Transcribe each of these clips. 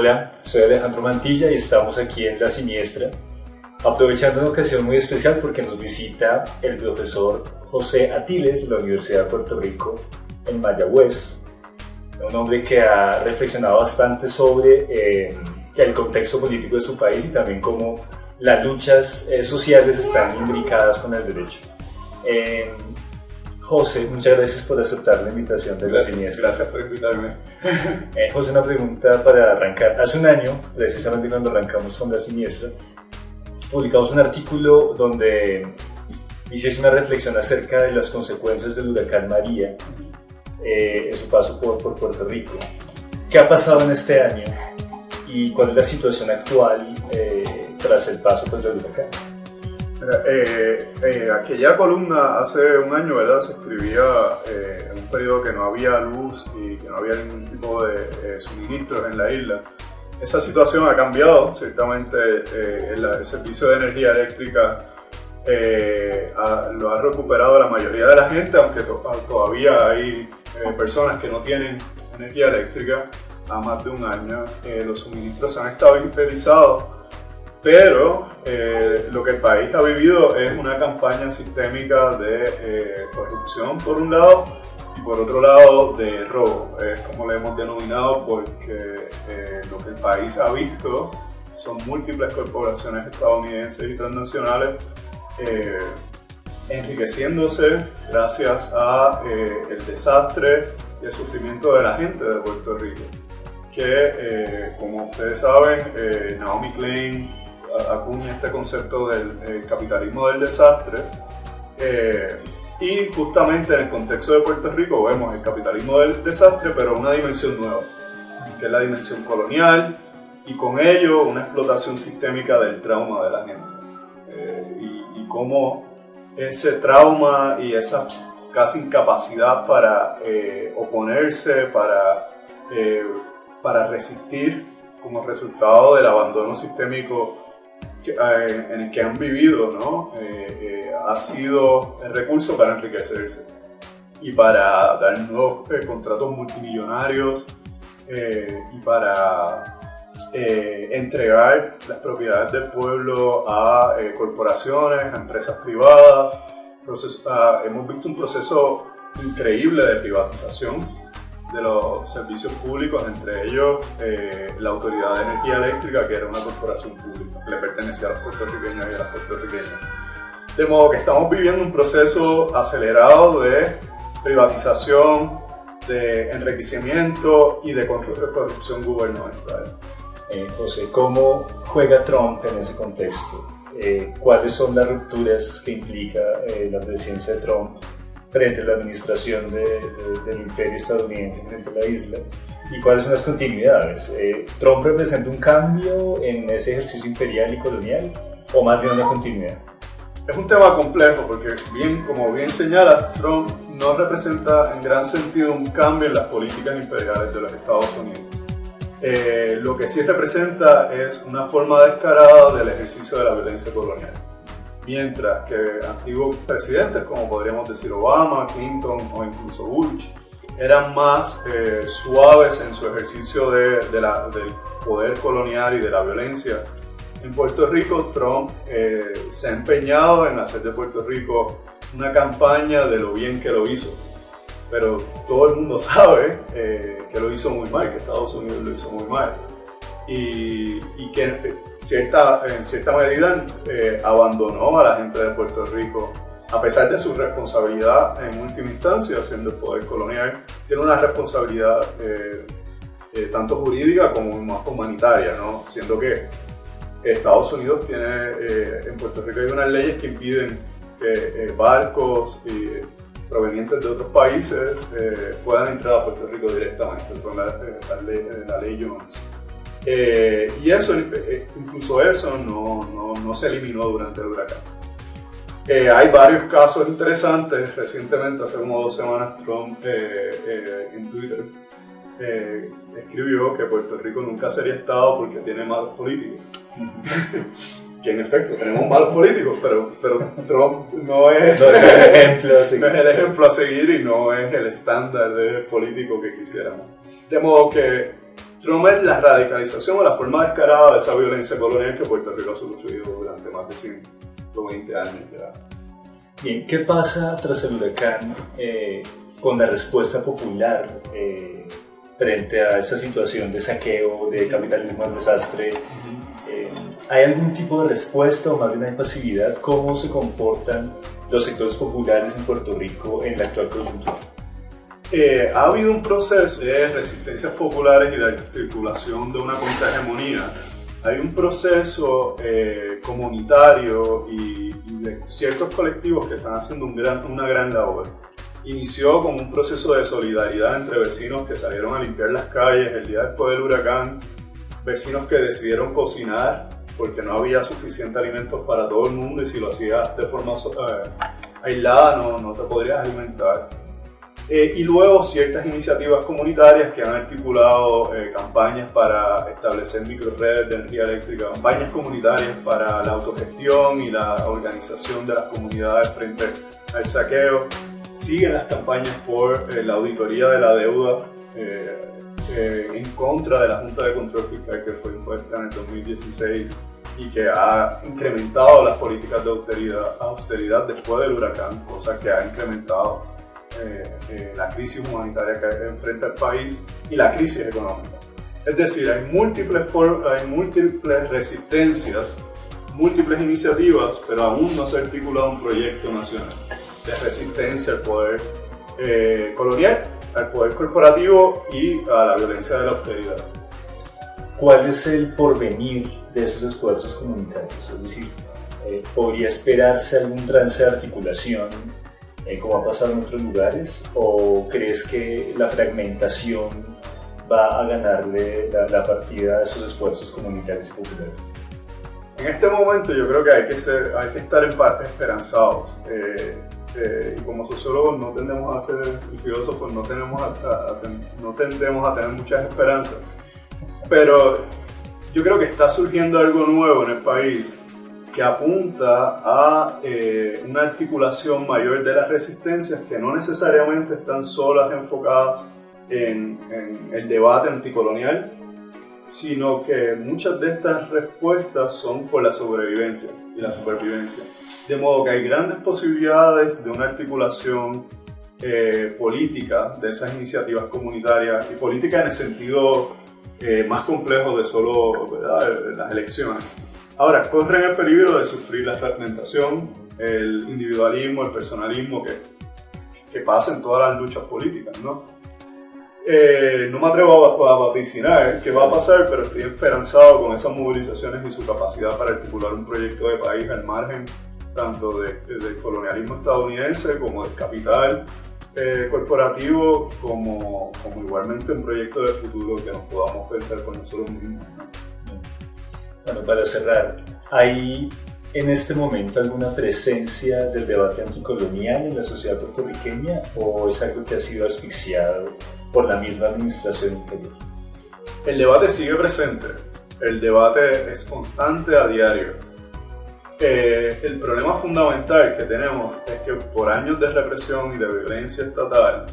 Hola, soy Alejandro Mantilla y estamos aquí en La Siniestra, aprovechando una ocasión muy especial porque nos visita el profesor José Atiles de la Universidad de Puerto Rico en Mayagüez, un hombre que ha reflexionado bastante sobre el contexto político de su país y también cómo las luchas sociales están imbricadas con el derecho. José, muchas gracias por aceptar la invitación de La Siniestra. Gracias por invitarme. José, una pregunta para arrancar. Hace un año, precisamente cuando arrancamos con La Siniestra, publicamos un artículo donde hiciste una reflexión acerca de las consecuencias del huracán María en su paso por Puerto Rico. ¿Qué ha pasado en este año y cuál es la situación actual tras el paso del huracán? Aquella columna hace un año, ¿verdad? Se escribía en un periodo que no había luz y que no había ningún tipo de suministros en la isla. Esa situación ha cambiado, ciertamente el servicio de energía eléctrica lo ha recuperado la mayoría de la gente, aunque todavía hay personas que no tienen energía eléctrica a más de un año. Los suministros han estado imperizados, pero lo que el país ha vivido es una campaña sistémica de corrupción por un lado y por otro lado de robo. Es como le hemos denominado porque lo que el país ha visto son múltiples corporaciones estadounidenses y transnacionales enriqueciéndose gracias a el desastre y el sufrimiento de la gente de Puerto Rico, que como ustedes saben, Naomi Klein acuña este concepto del capitalismo del desastre, y justamente en el contexto de Puerto Rico vemos el capitalismo del desastre, pero una dimensión nueva, que es la dimensión colonial, y con ello una explotación sistémica del trauma de la gente, y cómo ese trauma y esa casi incapacidad para oponerse, para resistir como resultado del abandono sistémico en el que han vivido, ¿no? Ha sido el recurso para enriquecerse y para dar nuevos contratos multimillonarios y para entregar las propiedades del pueblo a corporaciones, a empresas privadas. Entonces hemos visto un proceso increíble de privatización de los servicios públicos, entre ellos la Autoridad de Energía Eléctrica, que era una corporación pública que le pertenecía a los puertorriqueños y a las puertorriqueñas. De modo que estamos viviendo un proceso acelerado de privatización, de enriquecimiento y de corrupción gubernamental. José, ¿cómo juega Trump en ese contexto? ¿Cuáles son las rupturas que implica la presidencia de Trump frente a la administración del imperio estadounidense frente a la isla? ¿Y cuáles son las continuidades? ¿Trump representa un cambio en ese ejercicio imperial y colonial o más bien una continuidad? Es un tema complejo porque, como bien señala, Trump no representa en gran sentido un cambio en las políticas imperiales de los Estados Unidos. Lo que sí representa es una forma descarada del ejercicio de la violencia colonial. Mientras que antiguos presidentes, como podríamos decir Obama, Clinton o incluso Bush, eran más suaves en su ejercicio del poder colonial y de la violencia. En Puerto Rico, Trump se ha empeñado en hacer de Puerto Rico una campaña de lo bien que lo hizo. Pero todo el mundo sabe que lo hizo muy mal, que Estados Unidos lo hizo muy mal. Y que en cierta medida abandonó a la gente de Puerto Rico, a pesar de su responsabilidad en última instancia, siendo el poder colonial, tiene una responsabilidad tanto jurídica como más humanitaria, ¿no? Siendo que Estados Unidos tiene, en Puerto Rico hay unas leyes que impiden que barcos provenientes de otros países puedan entrar a Puerto Rico directamente, son la ley Jones. Y eso, incluso eso no se eliminó durante el huracán. Hay varios casos interesantes. Recientemente, hace como 2 semanas, Trump en Twitter escribió que Puerto Rico nunca sería Estado porque tiene malos políticos. Que en efecto tenemos malos políticos, pero Trump no es el ejemplo a seguir y no es el estándar de político que quisiéramos. De modo que Trump es la radicalización o la forma descarada de esa violencia colonial que Puerto Rico ha sufrido durante más de 120 años ya. Bien, ¿qué pasa tras el huracán con la respuesta popular frente a esta situación de saqueo, de capitalismo al desastre? ¿Hay algún tipo de respuesta o más bien hay pasividad? ¿Cómo se comportan los sectores populares en Puerto Rico en la actual coyuntura? Ha habido un proceso de resistencias populares y de articulación de una contrahegemonía. Hay un proceso comunitario y de ciertos colectivos que están haciendo una gran labor. Inició como un proceso de solidaridad entre vecinos que salieron a limpiar las calles el día después del huracán, vecinos que decidieron cocinar porque no había suficiente alimentos para todo el mundo y si lo hacías de forma aislada no te podrías alimentar. Y luego ciertas iniciativas comunitarias que han articulado campañas para establecer microredes de energía eléctrica, campañas comunitarias para la autogestión y la organización de las comunidades frente al saqueo. Siguen las campañas por la auditoría de la deuda en contra de la Junta de Control Fiscal que fue impuesta en el 2016 y que ha incrementado las políticas de austeridad después del huracán, cosa que ha incrementado la crisis humanitaria que enfrenta el país y la crisis económica. Es decir, hay múltiples resistencias, múltiples iniciativas, pero aún no se ha articulado un proyecto nacional de resistencia al poder colonial, al poder corporativo y a la violencia de la austeridad. ¿Cuál es el porvenir de esos esfuerzos comunitarios? Es decir, ¿podría esperarse algún trance de articulación como ha pasado en otros lugares? ¿O crees que la fragmentación va a ganarle la partida a esos esfuerzos comunitarios y populares? En este momento yo creo que hay que estar en parte esperanzados. Y como sociólogos no tendemos a ser, y filósofos no tendemos a tener muchas esperanzas. Pero yo creo que está surgiendo algo nuevo en el país que apunta a una articulación mayor de las resistencias que no necesariamente están solas enfocadas en el debate anticolonial, sino que muchas de estas respuestas son por la sobrevivencia y la supervivencia. De modo que hay grandes posibilidades de una articulación política de esas iniciativas comunitarias y política en el sentido más complejo de solo, ¿verdad?, las elecciones. Ahora, corren el peligro de sufrir la fragmentación, el individualismo, el personalismo que pasa en todas las luchas políticas, ¿no? No me atrevo a vaticinar qué va a pasar, pero estoy esperanzado con esas movilizaciones y su capacidad para articular un proyecto de país al margen tanto del colonialismo estadounidense como del capital corporativo, como igualmente un proyecto de futuro que nos podamos pensar con nosotros mismos. Bueno, para cerrar, ¿hay en este momento alguna presencia del debate anticolonial en la sociedad puertorriqueña o es algo que ha sido asfixiado por la misma administración anterior? El debate sigue presente, el debate es constante a diario. El problema fundamental que tenemos es que por años de represión y de violencia estatal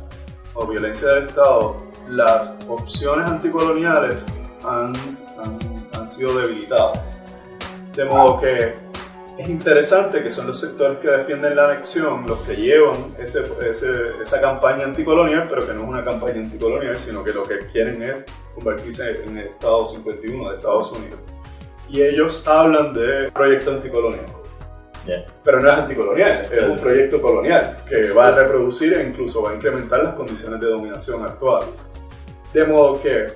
o violencia del Estado, las opciones anticoloniales han sido debilitadas. De modo que es interesante que son los sectores que defienden la anexión los que llevan esa campaña anticolonial, pero que no es una campaña anticolonial, sino que lo que quieren es convertirse en el Estado 51 de Estados Unidos. Y ellos hablan de proyecto anticolonial. Yeah. Pero no es anticolonial, es un proyecto colonial que va a reproducir e incluso va a incrementar las condiciones de dominación actuales. De modo que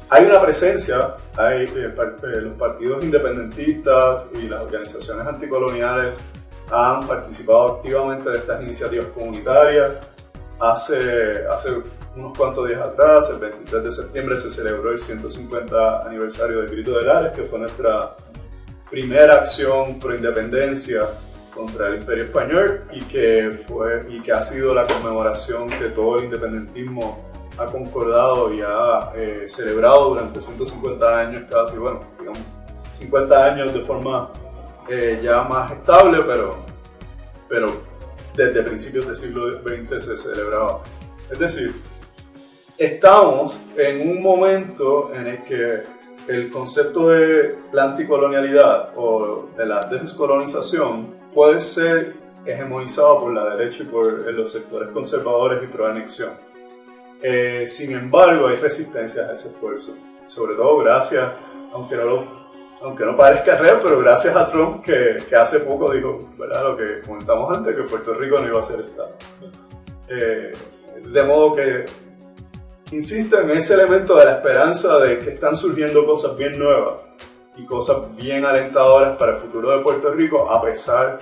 hay una presencia, los partidos independentistas y las organizaciones anticoloniales han participado activamente de estas iniciativas comunitarias. Hace unos cuantos días atrás, el 23 de septiembre, se celebró el 150 aniversario del Grito de Lares, que fue nuestra primera acción pro independencia contra el Imperio Español y que ha sido la conmemoración que todo el independentismo ha concordado y ha celebrado durante 150 años casi, bueno, digamos 50 años de forma ya más estable, pero desde principios del siglo XX se celebraba. Es decir, estamos en un momento en el que el concepto de la anticolonialidad o de la descolonización puede ser hegemonizado por la derecha y por los sectores conservadores y pro-anexión. Sin embargo, hay resistencia a ese esfuerzo, sobre todo gracias, aunque no parezca real, pero gracias a Trump que hace poco dijo, ¿verdad?, lo que comentamos antes, que Puerto Rico no iba a ser Estado. De modo que insisto en ese elemento de la esperanza de que están surgiendo cosas bien nuevas y cosas bien alentadoras para el futuro de Puerto Rico, a pesar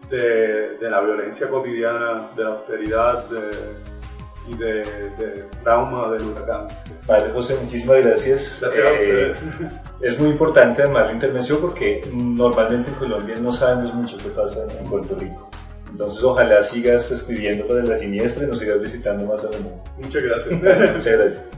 de la violencia cotidiana, de la austeridad y de trauma del huracán. Vale, José, muchísimas gracias. Gracias a ustedes. Es muy importante además la intervención porque normalmente en Colombia no sabemos mucho qué pasa en Puerto Rico. Entonces ojalá sigas escribiendo para La Siniestra y nos sigas visitando más a menudo. Muchas gracias. Muchas gracias.